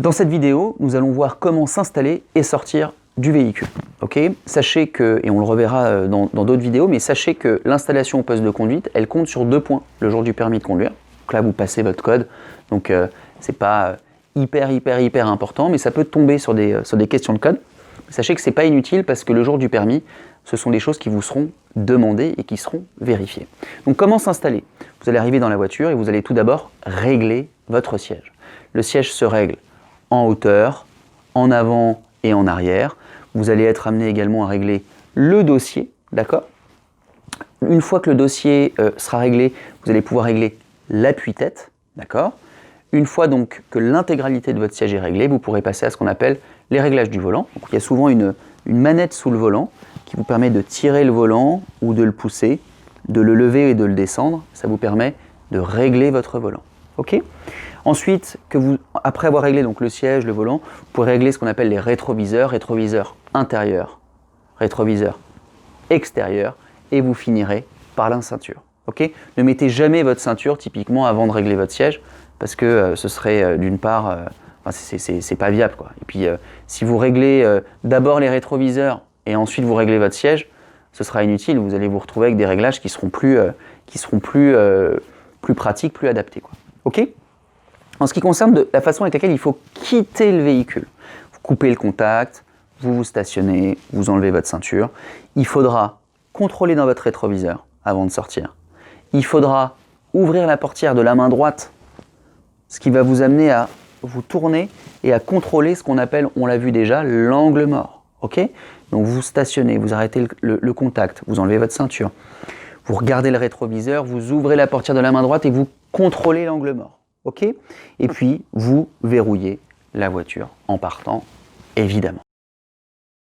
Dans cette vidéo, nous allons voir comment s'installer et sortir du véhicule. Okay, sachez que, et on le reverra dans d'autres vidéos, mais sachez que l'installation au poste de conduite, elle compte sur 2 points le jour du permis de conduire. Donc là, vous passez votre code, donc c'est pas hyper important, mais ça peut tomber sur des questions de code. Sachez que c'est pas inutile parce que le jour du permis, ce sont des choses qui vous seront demandées et qui seront vérifiées. Donc comment s'installer? Vous allez arriver dans la voiture et vous allez tout d'abord régler votre siège. Le siège se règle en hauteur, en avant et en arrière. Vous allez être amené également à régler le dossier, d'accord? Une fois que le dossier sera réglé, vous allez pouvoir régler l'appui-tête, d'accord? Une fois donc que l'intégralité de votre siège est réglée, vous pourrez passer à ce qu'on appelle les réglages du volant. Donc, il y a souvent une manette sous le volant qui vous permet de tirer le volant ou de le pousser, de le lever et de le descendre. Ça vous permet de régler votre volant. Okay? Ensuite, après avoir réglé donc le siège, le volant, vous pourrez régler ce qu'on appelle les rétroviseurs, rétroviseur intérieur, rétroviseur extérieur, et vous finirez par la ceinture. Okay? Ne mettez jamais votre ceinture typiquement avant de régler votre siège, parce que ce serait d'une part, c'est pas viable, quoi. Et puis si vous réglez d'abord les rétroviseurs et ensuite vous réglez votre siège, ce sera inutile. Vous allez vous retrouver avec des réglages qui seront plus pratiques, plus adaptés, quoi. Ok? En ce qui concerne la façon avec laquelle il faut quitter le véhicule, vous coupez le contact, vous vous stationnez, vous enlevez votre ceinture. Il faudra contrôler dans votre rétroviseur avant de sortir. Il faudra ouvrir la portière de la main droite, ce qui va vous amener à vous tourner et à contrôler ce qu'on appelle, on l'a vu déjà, l'angle mort. Okay? Donc vous stationnez, vous arrêtez le contact, vous enlevez votre ceinture, vous regardez le rétroviseur, vous ouvrez la portière de la main droite et vous contrôlez l'angle mort. Okay? Et puis vous verrouillez la voiture en partant, évidemment.